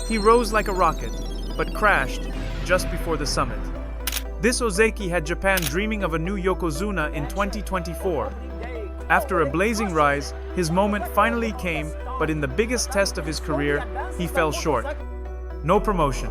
He rose like a rocket, but crashed just before the summit. This Ōzeki had Japan dreaming of a new Yokozuna in 2024. After a blazing rise, his moment finally came, but in the biggest test of his career, he fell short. No promotion.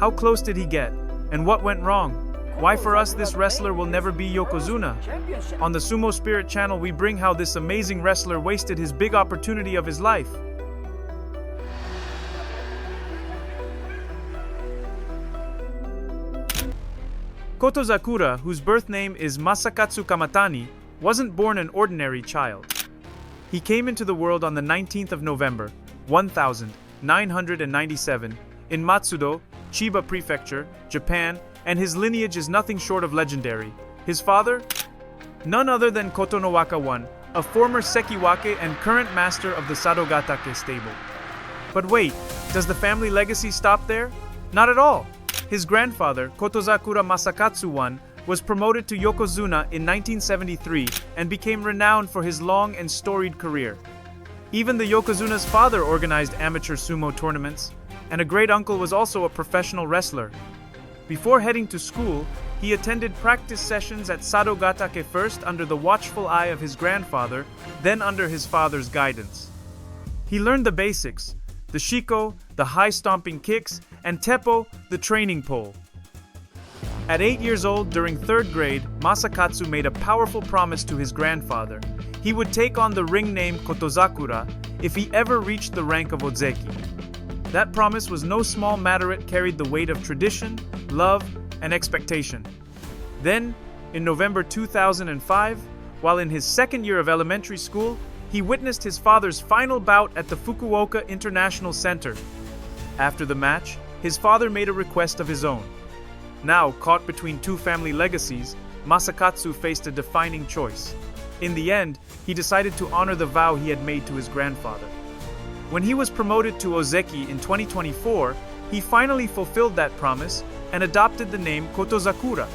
How close did he get? And what went wrong? Why for us this wrestler will never be Yokozuna? On the Sumo Spirit channel we bring how this amazing wrestler wasted his big opportunity of his life. Kotozakura, whose birth name is Masakatsu Kamatani, wasn't born an ordinary child. He came into the world on the 19th of November, 1997, in Matsudo, Chiba Prefecture, Japan, and his lineage is nothing short of legendary. His father? None other than Kotonowaka I, a former Sekiwake and current master of the Sadogatake stable. But wait, does the family legacy stop there? Not at all! His grandfather, Kotozakura Masakatsu I, was promoted to Yokozuna in 1973 and became renowned for his long and storied career. Even the Yokozuna's father organized amateur sumo tournaments, and a great-uncle was also a professional wrestler. Before heading to school, he attended practice sessions at Sadogatake first under the watchful eye of his grandfather, then under his father's guidance. He learned the basics, the shiko, the high-stomping kicks, and teppo, the training pole. At 8 years old, during 3rd grade, Masakatsu made a powerful promise to his grandfather. He would take on the ring name Kotozakura if he ever reached the rank of Ōzeki. That promise was no small matter. It carried the weight of tradition, love, and expectation. Then, in November 2005, while in his 2nd year of elementary school, he witnessed his father's final bout at the Fukuoka International Center. After the match, his father made a request of his own. Now, caught between two family legacies, Masakatsu faced a defining choice. In the end, he decided to honor the vow he had made to his grandfather. When he was promoted to Ōzeki in 2024, he finally fulfilled that promise and adopted the name Kotozakura.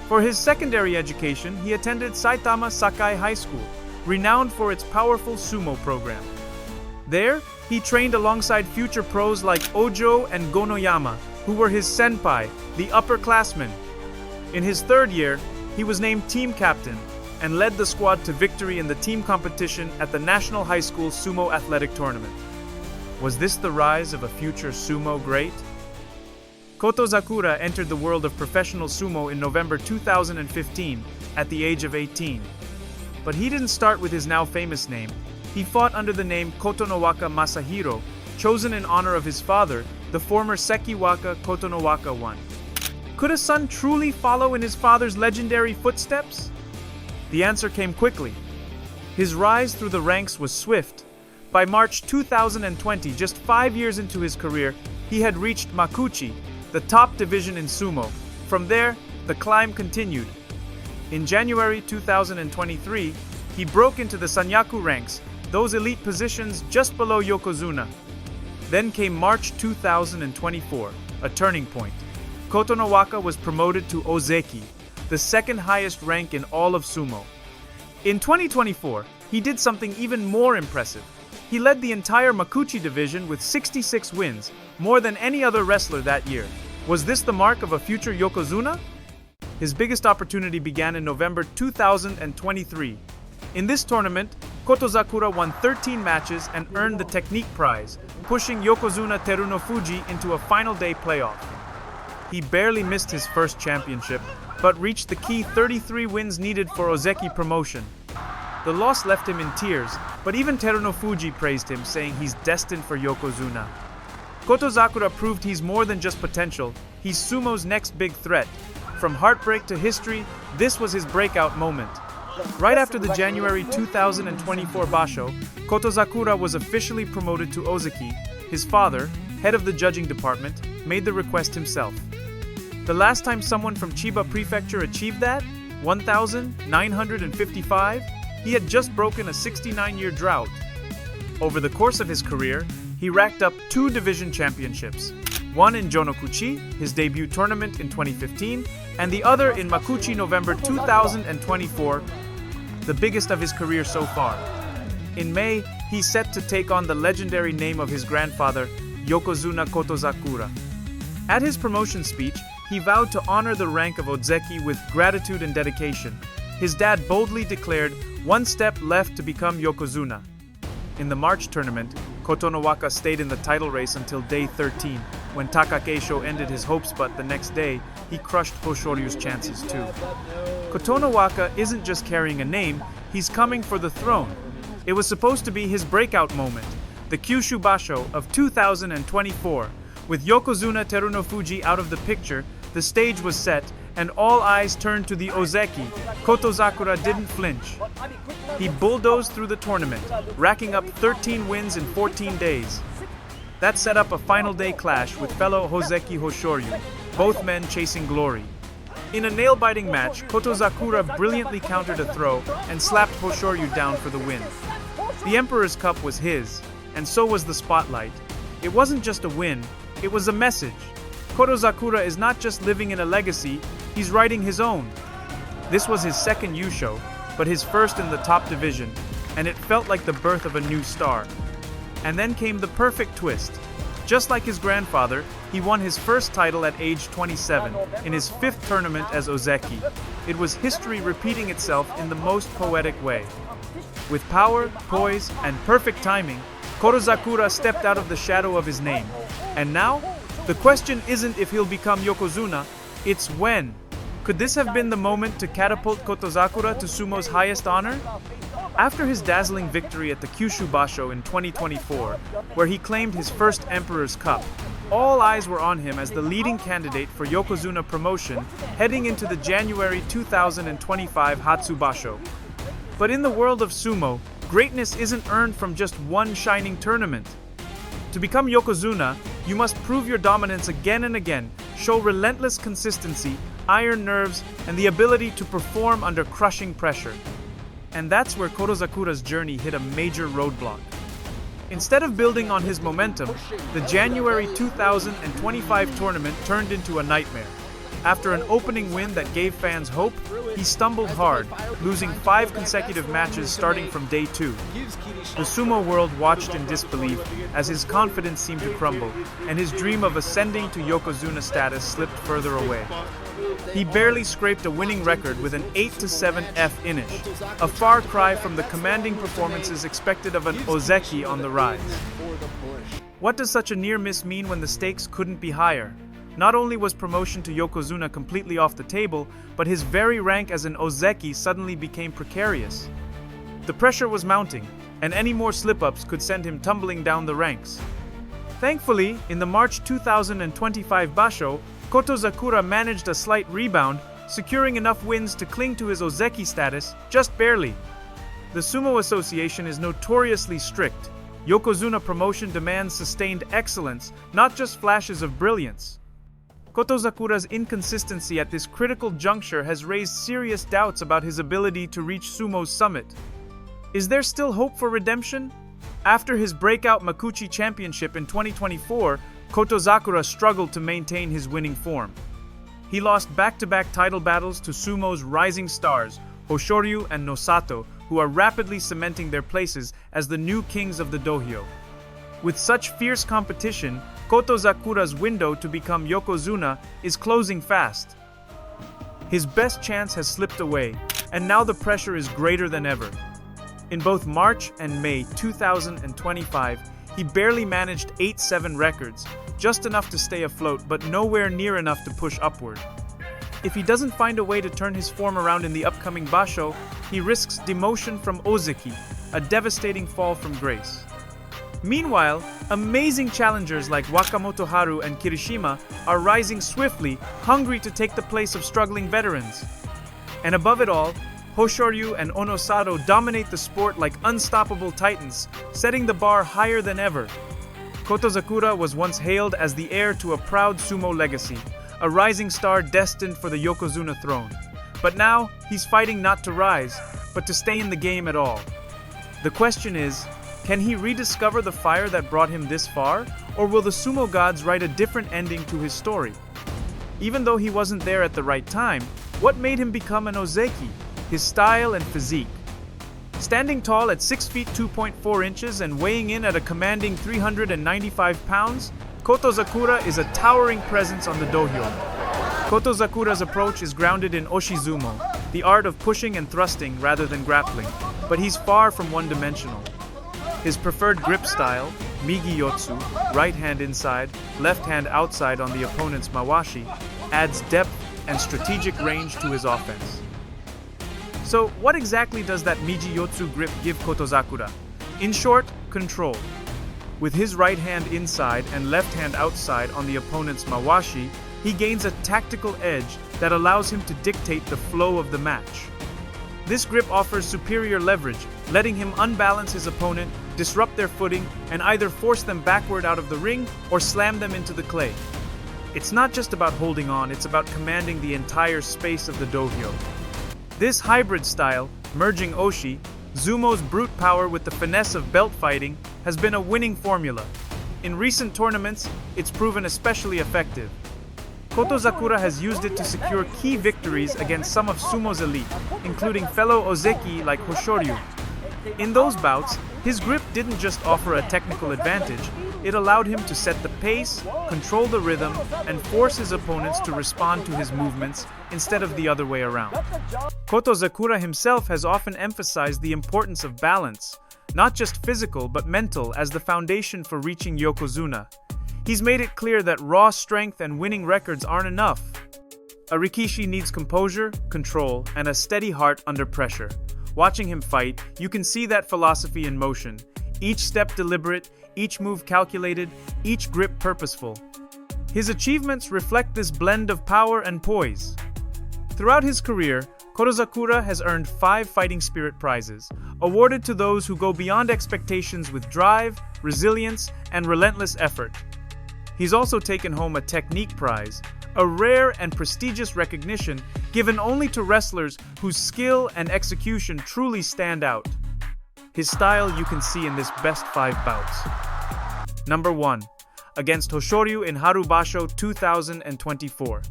For his secondary education, he attended Saitama Sakai High School, renowned for its powerful sumo program. There, he trained alongside future pros like Ojo and Gonoyama, who were his senpai, the upperclassmen. In his 3rd year, he was named team captain and led the squad to victory in the team competition at the National High School Sumo Athletic Tournament. Was this the rise of a future sumo great? Kotozakura entered the world of professional sumo in November 2015 at the age of 18. But he didn't start with his now famous name. He fought under the name Kotonowaka Masahiro, chosen in honor of his father, the former Sekiwaka Kotonowaka I. Could a son truly follow in his father's legendary footsteps? The answer came quickly. His rise through the ranks was swift. By March 2020, just 5 years into his career, he had reached Makuuchi, the top division in sumo. From there, the climb continued. In January 2023, he broke into the Sanyaku ranks, those elite positions just below Yokozuna. Then came March 2024, a turning point. Kotonowaka was promoted to Ōzeki, the 2nd highest rank in all of sumo. In 2024, he did something even more impressive. He led the entire Makuuchi division with 66 wins, more than any other wrestler that year. Was this the mark of a future Yokozuna? His biggest opportunity began in November 2023. In this tournament, Kotozakura won 13 matches and earned the technique prize, pushing Yokozuna Terunofuji into a final day playoff. He barely missed his first championship, but reached the key 33 wins needed for Ōzeki promotion. The loss left him in tears, but even Terunofuji praised him, saying he's destined for Yokozuna. Kotozakura proved he's more than just potential, he's sumo's next big threat. From heartbreak to history, this was his breakout moment. Right after the January 2024 Basho, Kotozakura was officially promoted to Ōzeki. His father, head of the judging department, made the request himself. The last time someone from Chiba Prefecture achieved that, 1955, he had just broken a 69-year drought. Over the course of his career, he racked up 2 division championships, one in Jonokuchi, his debut tournament in 2015, and the other in Makuuchi November 2024, the biggest of his career so far. In May, he's set to take on the legendary name of his grandfather, Yokozuna Kotozakura. At his promotion speech, he vowed to honor the rank of Ōzeki with gratitude and dedication. His dad boldly declared, "One step left to become Yokozuna." In the March tournament, Kotonowaka stayed in the title race until day 13, when Takakeisho ended his hopes, but the next day, he crushed Hoshoryu's chances too. Kotonowaka isn't just carrying a name, he's coming for the throne. It was supposed to be his breakout moment, the Kyushu Basho of 2024. With Yokozuna Terunofuji out of the picture, the stage was set, and all eyes turned to the Ōzeki. Kotozakura didn't flinch. He bulldozed through the tournament, racking up 13 wins in 14 days. That set up a final day clash with fellow Ōzeki Hoshoryu, both men chasing glory. In a nail-biting match, Kotozakura brilliantly countered a throw and slapped Hoshoryu down for the win. The Emperor's Cup was his, and so was the spotlight. It wasn't just a win, it was a message. Kotozakura is not just living in a legacy, he's writing his own. This was his second Yusho, but his first in the top division, and it felt like the birth of a new star. And then came the perfect twist. Just like his grandfather, he won his first title at age 27, in his 5th tournament as Ōzeki. It was history repeating itself in the most poetic way. With power, poise, and perfect timing, Kotozakura stepped out of the shadow of his name. And now, the question isn't if he'll become Yokozuna, it's when. Could this have been the moment to catapult Kotozakura to sumo's highest honor? After his dazzling victory at the Kyushu Basho in 2024, where he claimed his first Emperor's Cup, all eyes were on him as the leading candidate for Yokozuna promotion heading into the January 2025 Hatsu Basho. But in the world of sumo, greatness isn't earned from just one shining tournament. To become Yokozuna, you must prove your dominance again and again, show relentless consistency, iron nerves, and the ability to perform under crushing pressure. And that's where Kotozakura's journey hit a major roadblock. Instead of building on his momentum, the January 2025 tournament turned into a nightmare. After an opening win that gave fans hope, he stumbled hard, losing 5 consecutive matches starting from day 2. The sumo world watched in disbelief as his confidence seemed to crumble, and his dream of ascending to Yokozuna status slipped further away. He barely scraped a winning record with an 8-7 F finish, a far cry from the commanding performances expected of an Ōzeki on the rise. What does such a near miss mean when the stakes couldn't be higher? Not only was promotion to Yokozuna completely off the table, but his very rank as an Ōzeki suddenly became precarious. The pressure was mounting, and any more slip-ups could send him tumbling down the ranks. Thankfully, in the March 2025 Basho, Kotozakura managed a slight rebound, securing enough wins to cling to his Ōzeki status, just barely. The Sumo Association is notoriously strict. Yokozuna promotion demands sustained excellence, not just flashes of brilliance. Kotozakura's inconsistency at this critical juncture has raised serious doubts about his ability to reach sumo's summit. Is there still hope for redemption? After his breakout Makuuchi Championship in 2024, Kotozakura struggled to maintain his winning form. He lost back-to-back title battles to sumo's rising stars, Hoshoryu and Nosato, who are rapidly cementing their places as the new kings of the dohyo. With such fierce competition, Kotozakura's window to become Yokozuna is closing fast. His best chance has slipped away, and now the pressure is greater than ever. In both March and May 2025, he barely managed 8-7 records, just enough to stay afloat but nowhere near enough to push upward. If he doesn't find a way to turn his form around in the upcoming Basho, he risks demotion from Ōzeki, a devastating fall from grace. Meanwhile, amazing challengers like Wakamoto Haru and Kirishima are rising swiftly, hungry to take the place of struggling veterans. And above it all, Hoshoryu and Onosato dominate the sport like unstoppable titans, setting the bar higher than ever. Kotozakura was once hailed as the heir to a proud sumo legacy, a rising star destined for the Yokozuna throne. But now, he's fighting not to rise, but to stay in the game at all. The question is, can he rediscover the fire that brought him this far, or will the sumo gods write a different ending to his story? Even though he wasn't there at the right time, what made him become an Ōzeki? His style and physique. Standing tall at 6 feet 2.4 inches and weighing in at a commanding 395 pounds, Kotozakura is a towering presence on the dohyo. Kotozakura's approach is grounded in oshizumo, the art of pushing and thrusting rather than grappling, but he's far from one-dimensional. His preferred grip style, migi-yotsu, right hand inside, left hand outside on the opponent's mawashi, adds depth and strategic range to his offense. So, what exactly does that migi-yotsu grip give Kotozakura? In short, control. With his right hand inside and left hand outside on the opponent's mawashi, he gains a tactical edge that allows him to dictate the flow of the match. This grip offers superior leverage, letting him unbalance his opponent, disrupt their footing, and either force them backward out of the ring or slam them into the clay. It's not just about holding on, it's about commanding the entire space of the dohyo. This hybrid style, merging oshi, Zumo's brute power with the finesse of belt fighting, has been a winning formula. In recent tournaments, it's proven especially effective. Kotozakura has used it to secure key victories against some of sumo's elite, including fellow Ōzeki like Hoshoryu. In those bouts, his grip didn't just offer a technical advantage, it allowed him to set the pace, control the rhythm, and force his opponents to respond to his movements instead of the other way around. Kotozakura himself has often emphasized the importance of balance, not just physical but mental, as the foundation for reaching Yokozuna. He's made it clear that raw strength and winning records aren't enough. A Rikishi needs composure, control, and a steady heart under pressure. Watching him fight, you can see that philosophy in motion. Each step deliberate, each move calculated, each grip purposeful. His achievements reflect this blend of power and poise. Throughout his career, Kotozakura has earned 5 Fighting Spirit prizes, awarded to those who go beyond expectations with drive, resilience, and relentless effort. He's also taken home a Technique prize, a rare and prestigious recognition given only to wrestlers whose skill and execution truly stand out. His style you can see in this best 5 bouts. Number 1. Against Hoshoryu in Harubasho 2024.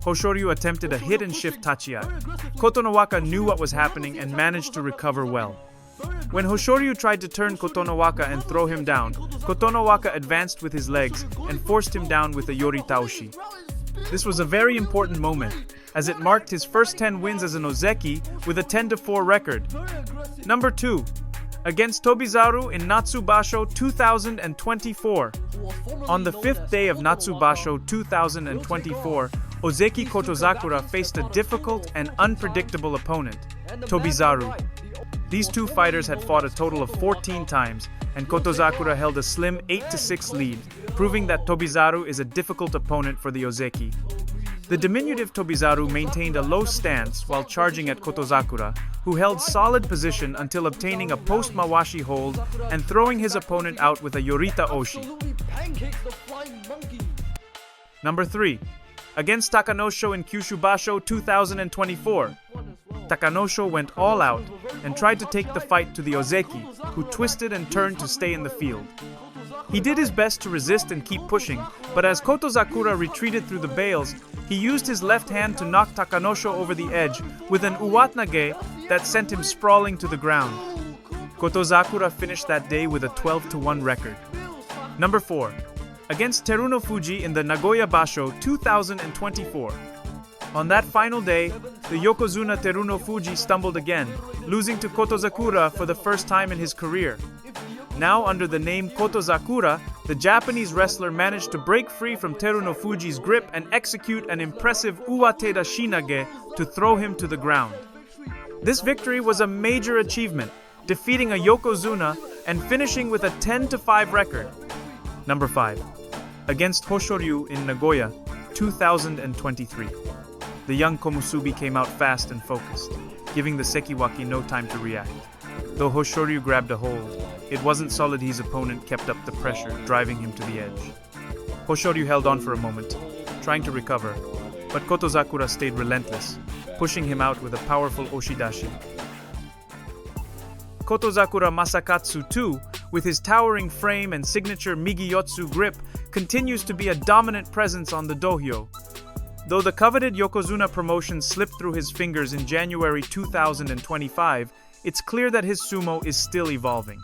Hoshoryu attempted a hit-and-shift tachiai. Kotonowaka knew what was happening and managed to recover well. When Hoshoryu tried to turn Kotonowaka and throw him down, Kotonowaka advanced with his legs and forced him down with a yoritaoshi. This was a very important moment, as it marked his first 10 wins as an Ōzeki with a 10-4 record. Number 2. Against Tobizaru in Natsubasho 2024. On the 5th day of Natsubasho 2024, Ōzeki Kotozakura faced a difficult and unpredictable opponent, Tobizaru. These two fighters had fought a total of 14 times, and Kotozakura held a slim 8-6 lead, proving that Tobizaru is a difficult opponent for the Ōzeki. The diminutive Tobizaru maintained a low stance while charging at Kotozakura, who held solid position until obtaining a post-mawashi hold and throwing his opponent out with a yorita oshi. Number 3. Against Takanosho in Kyushubasho 2024. Takanosho went all out and tried to take the fight to the Ōzeki, who twisted and turned to stay in the field. He did his best to resist and keep pushing, but as Kotozakura retreated through the bales, he used his left hand to knock Takanosho over the edge with an uwatanage that sent him sprawling to the ground. Kotozakura finished that day with a 12-1 record. Number 4. Against Teruno Fuji in the Nagoya Basho 2024. On that final day, the Yokozuna Teruno Fuji stumbled again, losing to Kotozakura for the first time in his career. Now under the name Kotozakura, the Japanese wrestler managed to break free from Teruno Fuji's grip and execute an impressive uwateda shinage to throw him to the ground. This victory was a major achievement, defeating a Yokozuna and finishing with a 10-5 record. Number 5. Against Hoshoryu in Nagoya 2023. The young Komusubi came out fast and focused, giving the Sekiwaki no time to react. Though Hoshoryu grabbed a hold, it wasn't solid. His opponent kept up the pressure, driving him to the edge. Hoshoryu held on for a moment, trying to recover, but Kotozakura stayed relentless, pushing him out with a powerful oshidashi. Kotozakura Masakatsu too, with his towering frame and signature migi-yotsu grip, continues to be a dominant presence on the dohyo. Though the coveted Yokozuna promotion slipped through his fingers in January 2025, it's clear that his sumo is still evolving.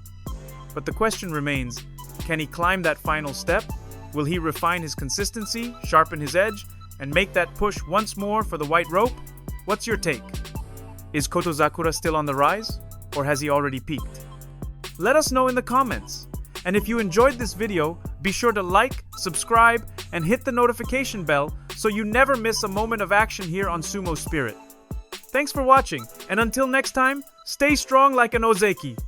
But the question remains, can he climb that final step? Will he refine his consistency, sharpen his edge, and make that push once more for the white rope? What's your take? Is Kotozakura still on the rise, or has he already peaked? Let us know in the comments. And if you enjoyed this video, be sure to like, subscribe, and hit the notification bell so you never miss a moment of action here on Sumo Spirit. Thanks for watching, and until next time, stay strong like an Ōzeki.